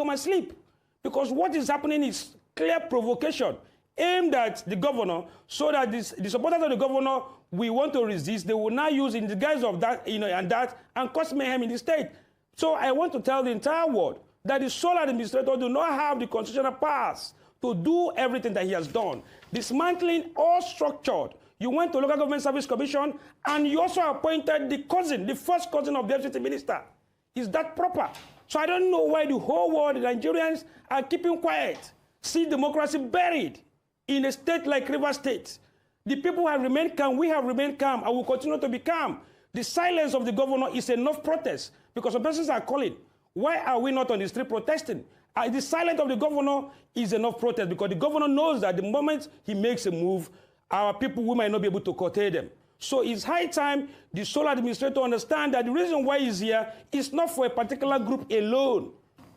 to my sleep. Because what is happening is clear provocation aimed at the governor, so that the supporters of the governor we want to resist, they will now use in the guise of that, and cause mayhem in the state. So I want to tell the entire world that the sole administrator do not have the constitutional powers to do everything that he has done. Dismantling all structured. You went to Local Government Service Commission, and you also appointed the first cousin of the FCT minister. Is that proper? So I don't know why the whole world, the Nigerians, are keeping quiet. See democracy buried in a state like Rivers State. The people have remained calm, we have remained calm, and will continue to be calm. The silence of the governor is enough protest, because some persons are calling, why are we not on the street protesting? The silence of the governor is enough protest, because the governor knows that the moment he makes a move, our people, we might not be able to curtail them. So it's high time the sole administrator understand that the reason why he's here is not for a particular group alone.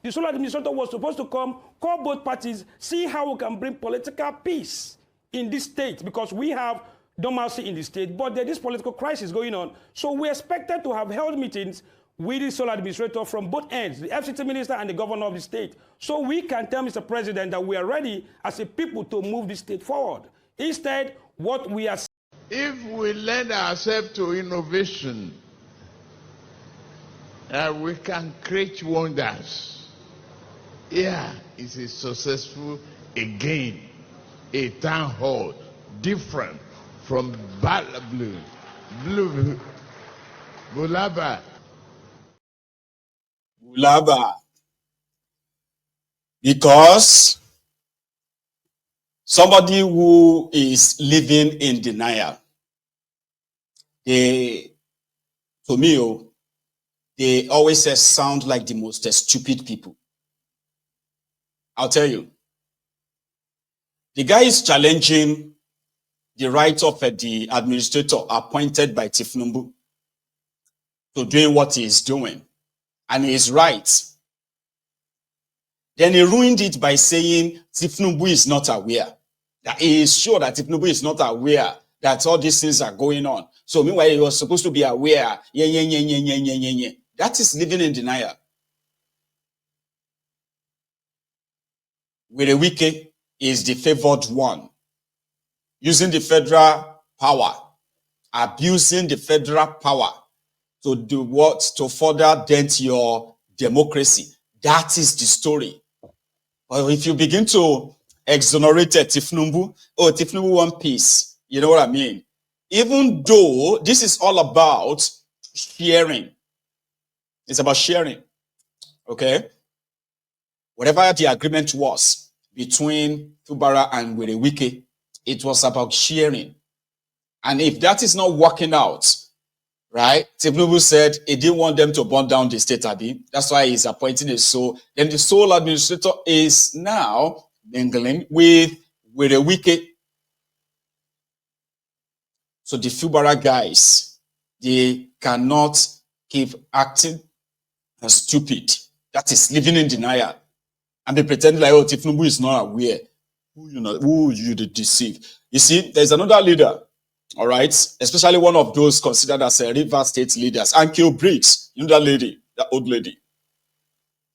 The sole administrator was supposed to come, call both parties, see how we can bring political peace in this state, because we have normalcy in the state, but there is political crisis going on. So we expected to have held meetings with the sole administrator from both ends, the FCT minister and the governor of the state, so we can tell Mr. President that we are ready as a people to move the state forward. Instead, what we are... If we lend ourselves to innovation, we can create wonders. Yeah, it's a successful, again, a town hall, different from Bulaba. Because somebody who is living in denial, they always say sound like the most stupid people. I'll tell you. The guy is challenging the right of the administrator appointed by Tifnumbu to doing what he is doing. And he is right. Then he ruined it by saying Tifnumbu is not aware. That he is sure that Tifnumbu is not aware that all these things are going on. So meanwhile, he was supposed to be aware. That is living in denial. Wirewike is the favored one, using the federal power, abusing the federal power to do what? To further dent your democracy. That is the story. But if you begin to exonerate Tifnumbu, Tifnumbu want peace, you know what I mean? Even though this is all about sharing. It's about sharing. Okay? Whatever the agreement was between Fubara and Wirewike, it was about sharing. And if that is not working out, right? Tifnumbu said he didn't want them to burn down the state, Abi. That's why he's appointing a soul. Then the sole administrator is now mingling with Wirewike. So the Fubara guys, they cannot keep acting as stupid. That is living in denial. And they pretend like, oh, Tifnumbu is not aware. Who you deceive? You see, there's another leader, all right, especially one of those considered as a River State leaders, Ankyo Briggs, you know that lady, that old lady.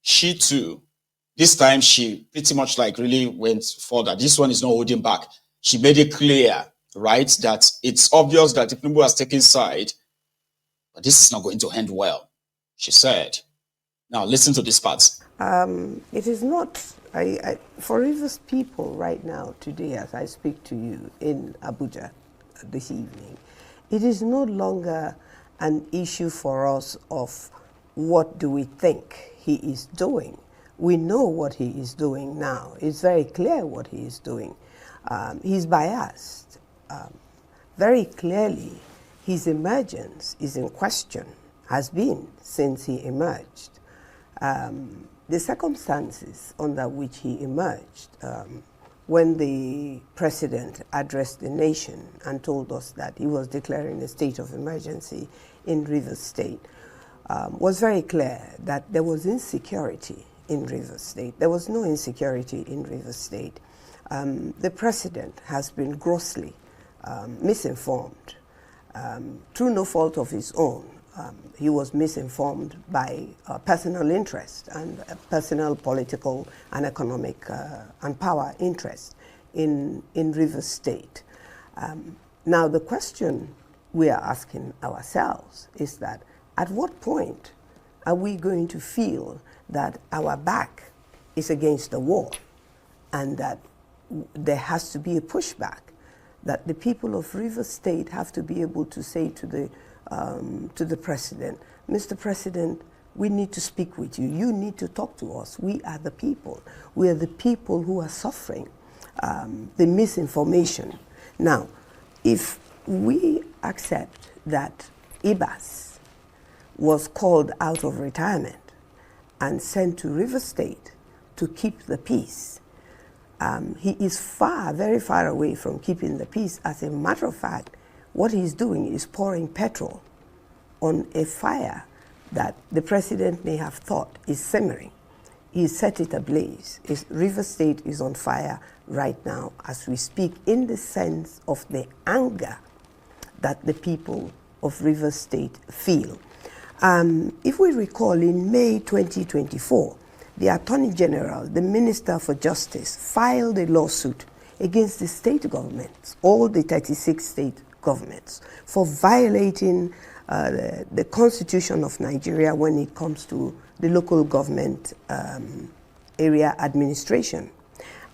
She too, this time she pretty much like really went further. This one is not holding back. She made it clear, right, that it's obvious that Tifnumbu has taken side, but this is not going to end well, she said. Now listen to this part. It is not, for Rivers people right now, today, as I speak to you in Abuja this evening, it is no longer an issue for us of what do we think he is doing. We know what he is doing now. It's very clear what he is doing. He's biased. Very clearly, his emergence is in question, has been since he emerged. The circumstances under which he emerged, when the president addressed the nation and told us that he was declaring a state of emergency in Rivers State, was very clear that there was insecurity in Rivers State. There was no insecurity in Rivers State. The president has been grossly misinformed through no fault of his own he was misinformed by personal interest and personal political and economic and power interest in Rivers State. Now the question we are asking ourselves is that at what point are we going to feel that our back is against the wall and that there has to be a pushback, that the people of Rivers State have to be able to say to the president, Mr. President, we need to speak with you. You need to talk to us. We are the people. We are the people who are suffering the misinformation. Now, if we accept that Ibas was called out of retirement and sent to Rivers State to keep the peace, he is very far away from keeping the peace. As a matter of fact, what he's doing is pouring petrol on a fire that the president may have thought is simmering. He set it ablaze. Rivers State is on fire right now as we speak, in the sense of the anger that the people of Rivers State feel. If we recall, in May 2024, the Attorney General, the Minister for Justice, filed a lawsuit against the state governments, all the 36 state governments, for violating the Constitution of Nigeria when it comes to the local government area administration.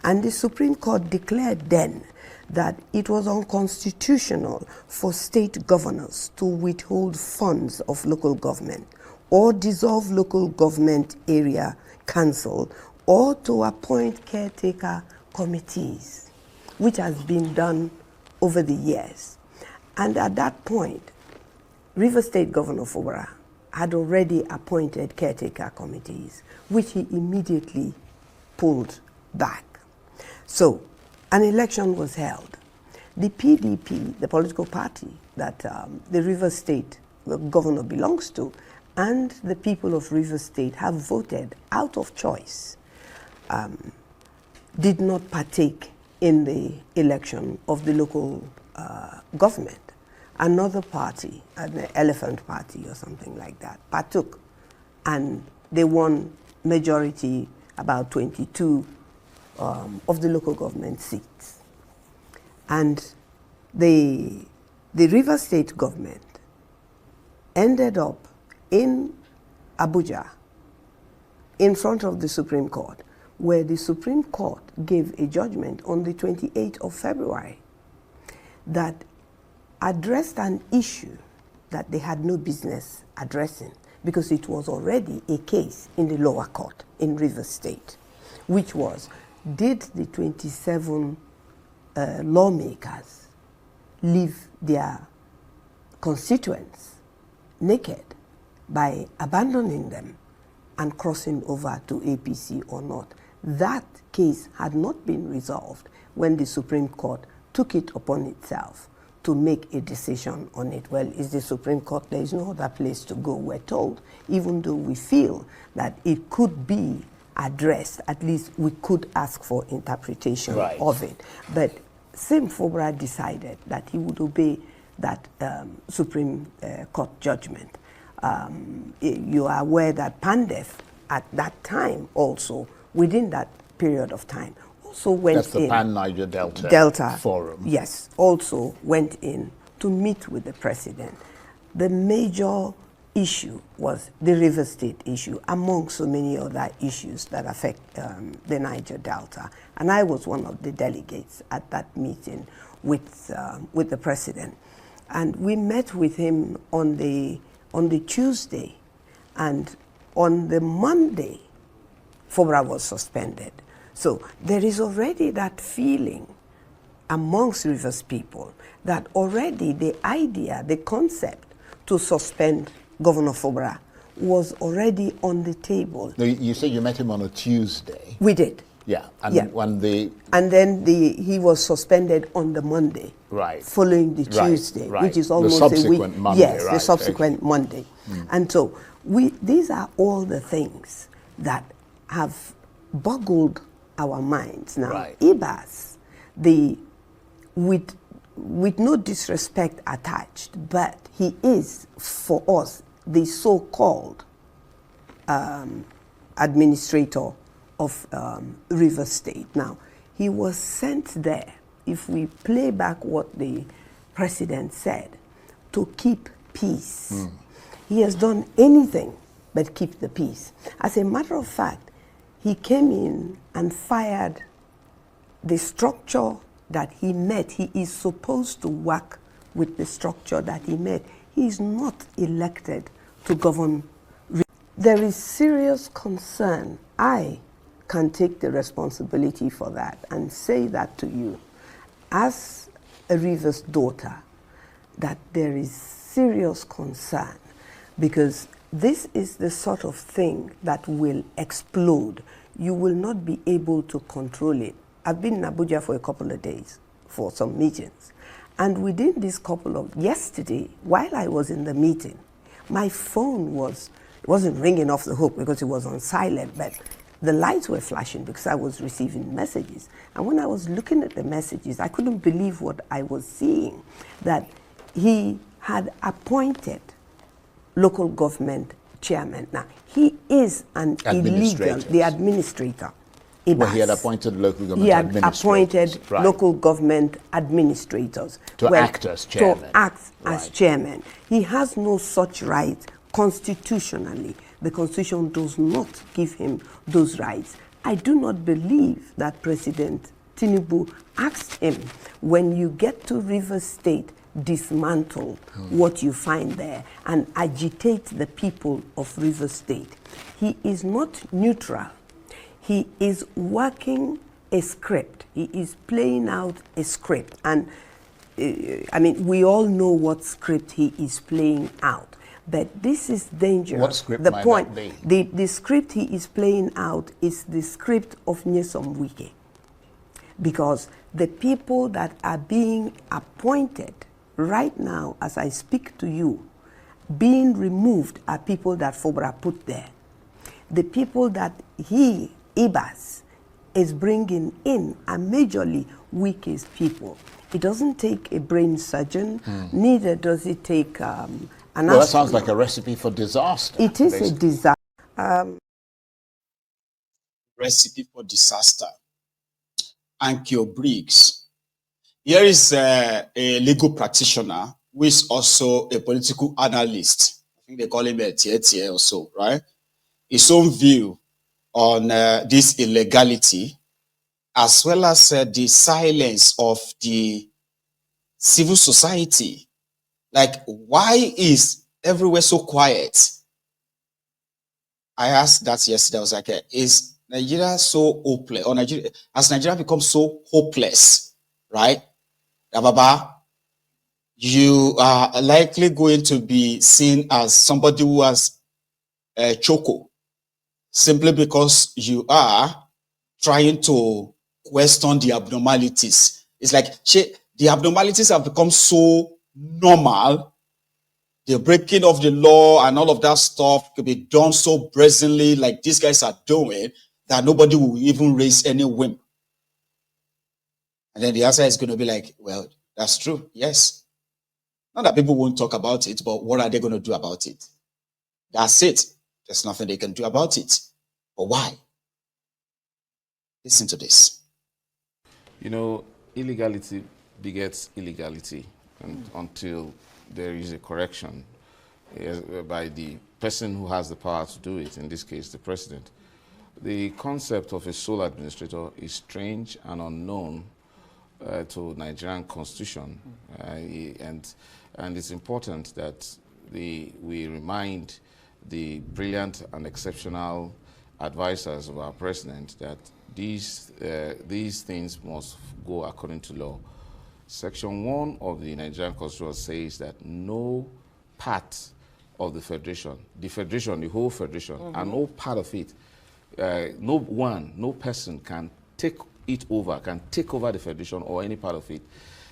And the Supreme Court declared then that it was unconstitutional for state governors to withhold funds of local government or dissolve local government area council or to appoint caretaker committees, which has been done over the years. And at that point, Rivers State Governor Fubara had already appointed caretaker committees, which he immediately pulled back. So an election was held. The PDP, the political party that the Rivers State governor belongs to, and the people of Rivers State have voted out of choice, did not partake in the election of the local government. Another party, an elephant party or something like that, partook, and they won majority, about 22 of the local government seats. And the Rivers State government ended up in Abuja in front of the Supreme Court, where the Supreme Court gave a judgment on the 28th of February that addressed an issue that they had no business addressing, because it was already a case in the lower court in Rivers State, which was, did the 27 lawmakers leave their constituents naked by abandoning them and crossing over to APC or not? That case had not been resolved when the Supreme Court took it upon itself to make a decision on it. Well, it's the Supreme Court, there is no other place to go, we're told, even though we feel that it could be addressed, at least we could ask for interpretation of it. But Sim Fubara decided that he would obey that Supreme Court judgment. You are aware that Pandef at that time also, within that period of time, also went in. That's the Pan-Niger Delta Forum. Yes, also went in to meet with the president. The major issue was the River State issue, among so many other issues that affect the Niger Delta. And I was one of the delegates at that meeting with the president. And we met with him on the Tuesday, and on the Monday, Fubara was suspended. So there is already that feeling amongst Rivers people that already the idea, the concept to suspend Governor Fubara was already on the table. You said you met him on a Tuesday. We did. Yeah, and yeah. when the... And then he was suspended on the Monday. Right. Following the Tuesday, right. which is almost the subsequent a week. Monday. Yes, right. the subsequent Monday. And so these are all the things that have boggled our minds now. Right. Ibas, with no disrespect attached, but he is, for us, the so-called administrator of River State. Now, he was sent there, if we play back what the president said, to keep peace. He has done anything but keep the peace. As a matter of fact, he came in and fired the structure that he met. He is supposed to work with the structure that he met. He is not elected to govern. There is serious concern. I can take the responsibility for that and say that to you as a Rivers daughter, that there is serious concern, because this is the sort of thing that will explode. You will not be able to control it. I've been in Abuja for a couple of days for some meetings. And within this yesterday, while I was in the meeting, my phone wasn't ringing off the hook because it was on silent, but the lights were flashing because I was receiving messages. And when I was looking at the messages, I couldn't believe what I was seeing, that he had appointed local government chairman. Now, he is an illegal, the administrator. Well, he had appointed local government He had administrators. Appointed local government administrators. To act as chairman. To act as chairman. He has no such right constitutionally. The Constitution does not give him those rights. I do not believe that President Tinubu asked him, when you get to River State, dismantle what you find there and agitate the people of River State. He is not neutral. He is working a script. He is playing out a script. And I mean, we all know what script he is playing out. But this is dangerous. What script the might point, that be? The script he is playing out is the script of Nyesom Wike. Because the people that are being appointed right now, as I speak to you, being removed are people that Fubara put there. The people that Ibas, is bringing in are majorly Wike's people. It doesn't take a brain surgeon, neither does it take an Well, that sounds like a recipe for disaster. It is a disaster. Recipe for disaster. Ankyo Briggs. Here is a legal practitioner who is also a political analyst. I think they call him a Tietie or so, right? His own view on this illegality, as well as the silence of the civil society. Like, why is everywhere so quiet? I asked that yesterday. I was like, is Nigeria so hopeless? Or has Nigeria become so hopeless, right? Baba, you are likely going to be seen as somebody who has choco, simply because you are trying to question the abnormalities. It's like the abnormalities have become so normal. The breaking of the law and all of that stuff could be done so brazenly, like these guys are doing, that nobody will even raise any whim. And then the answer is going to be like, well, that's true. Yes. Not that people won't talk about it, but what are they going to do about it? That's it. There's nothing they can do about it. But why? Listen to this. You know, illegality begets illegality, and until there is a correction by the person who has the power to do it, in this case, the president. The concept of a sole administrator is strange and unknown to Nigerian constitution, and it's important that we remind the brilliant and exceptional advisors of our president that these things must go according to law. Section 1 of the Nigerian Constitution says that no part of the federation, the whole federation, and no part of it, no person can take it over, can take over the federation or any part of it,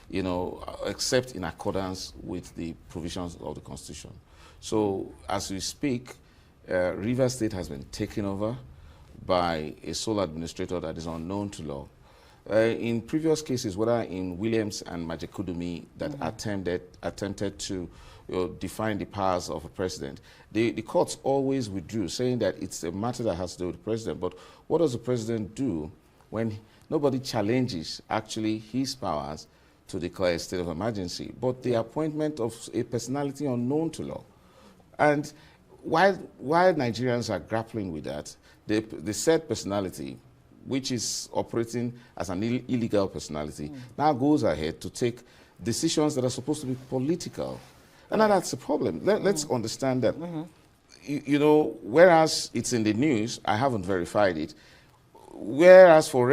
you know, except in accordance with the provisions of the Constitution. So as we speak, River State has been taken over by a sole administrator that is unknown to law. In previous cases, whether in Williams and Majekudumi that attempted to define the powers of a president. The courts always withdrew, saying that it's a matter that has to do with the president. But what does the president do when nobody challenges actually his powers to declare a state of emergency, but the appointment of a personality unknown to law? And while Nigerians are grappling with that, the said personality, which is operating as an illegal personality, now goes ahead to take decisions that are supposed to be political. And now that's the problem. Let's understand that, you know, whereas it's in the news, I haven't verified it, whereas for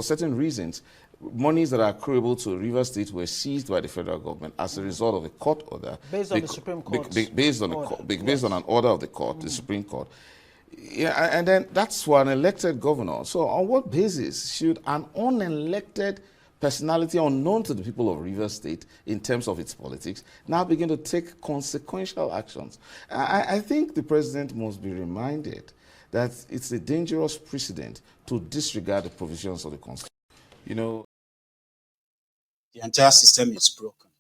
certain reasons, monies that are accruable to River State were seized by the federal government as a result of a court order. Based on the Supreme Court. Based on an order of the court, the Supreme Court. Yeah, and then that's for an elected governor. So on what basis should an unelected personality unknown to the people of River State in terms of its politics now begin to take consequential actions? I think the president must be reminded that it's a dangerous precedent to disregard the provisions of the Constitution. You know, the entire system is broken.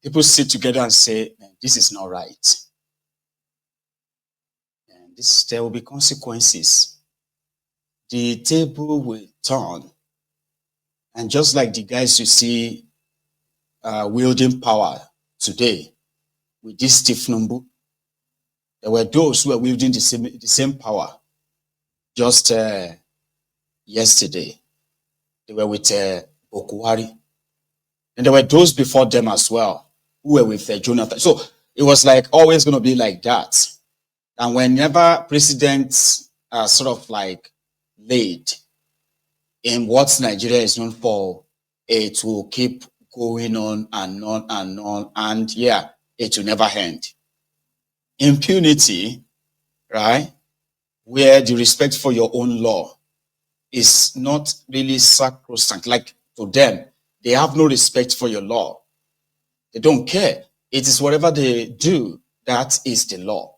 People sit together and say, man, this is not right. And there will be consequences. The table will turn. And just like the guys you see wielding power today with this stiff number, there were those who were wielding the same power just yesterday. They were with Okuwari. And there were those before them as well who were with Jonathan. So it was like always going to be like that. And whenever presidents are sort of like laid in what Nigeria is known for, it will keep going on and on and on. And yeah, it will never end. Impunity, right? Where the respect for your own law is not really sacrosanct. Like to them, they have no respect for your law. They don't care. It is whatever they do, that is the law.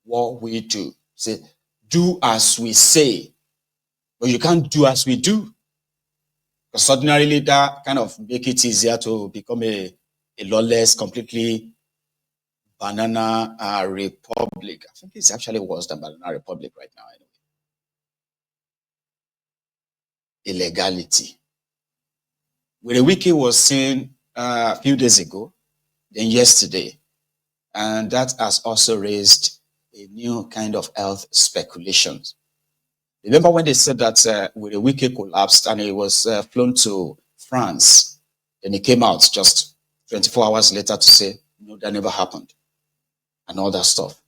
What we do. Say, do as we say. But you can't do as we do. Because ordinarily that kind of make it easier to become a lawless, completely banana republic. I think it's actually worse than banana republic right now anyway. Illegality. Wiki was seen a few days ago, then yesterday, and that has also raised a new kind of health speculations. Remember when they said that Wiki collapsed and he was flown to France, then he came out just 24 hours later to say, no, that never happened, and all that stuff.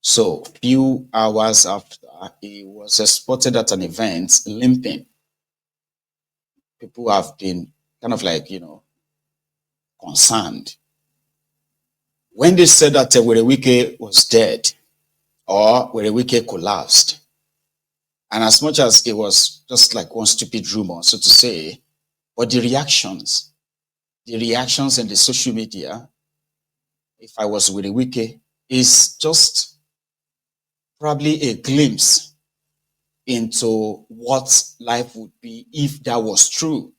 So, few hours after, he was spotted at an event limping. People have been kind of like, you know, concerned. When they said that Wiki was dead or Wiki collapsed, and as much as it was just like one stupid rumor, so to say, but the reactions in the social media, if I was Wiki, is just probably a glimpse into what life would be if that was true.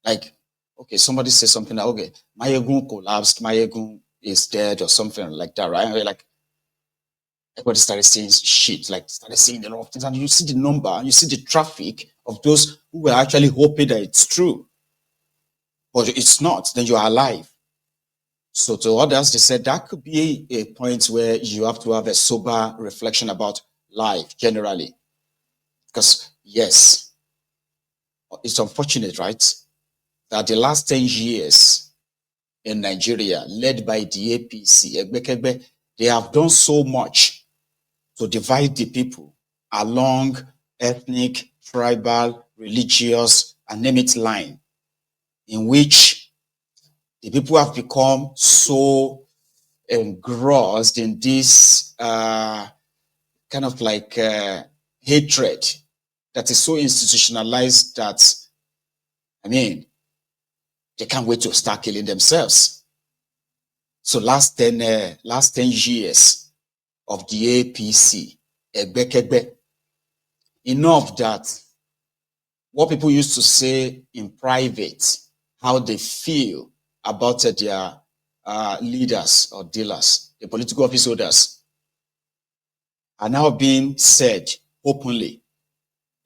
Like, okay, somebody says something like, okay, Mayegun collapsed, Mayegun is dead or something like that, right? And like, everybody started saying shit, like started saying a lot of things, and you see the number, and you see the traffic of those who were actually hoping that it's true. But it's not, then you are alive. So to others, they said that could be a point where you have to have a sober reflection about life generally. Because yes, it's unfortunate, right, that the last 10 years in Nigeria, led by the APC, they have done so much to divide the people along ethnic, tribal, religious, and name it line, in which the people have become so engrossed in this kind of like hatred that is so institutionalized that, I mean, they can't wait to start killing themselves. So last 10 years of the APC, enough that what people used to say in private, how they feel about their leaders or dealers, the political office holders, are now being said openly,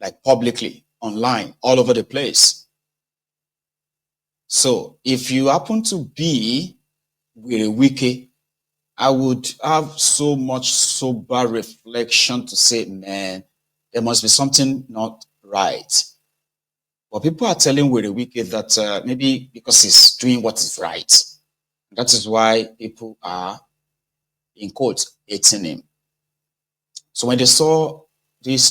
like publicly, online, all over the place. So if you happen to be with a wiki, I would have so much sober reflection to say, man, there must be something not right. But people are telling Were Wiki that maybe because he's doing what is right. That is why people are, in quotes, hating him. So when they saw this